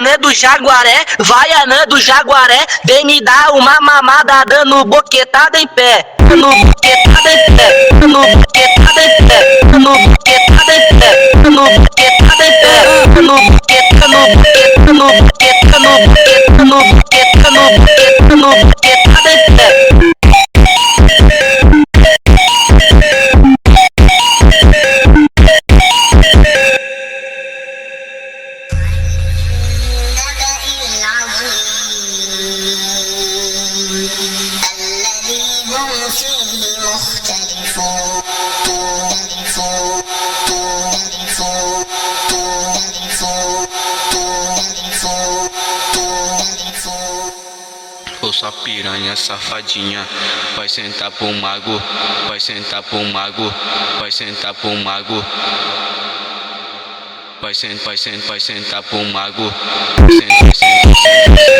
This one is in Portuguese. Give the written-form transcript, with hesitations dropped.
Vaiana do Jaguaré, Vaiana do Jaguaré. Vem me dar uma mamada dando boquetada em pé. Dando boquetada em pé. Dando boquetada em pé. Dando boquetada em pé. Dando boquetada em pé. Dando boqueta no boqueta no boqueta no boqueta no boqueta no boqueta no boquetada em pé. Sua piranha safadinha, vai sentar pro mago, vai sentar pro mago, vai sentar pro mago, vai sentar pro mago, vai sentar,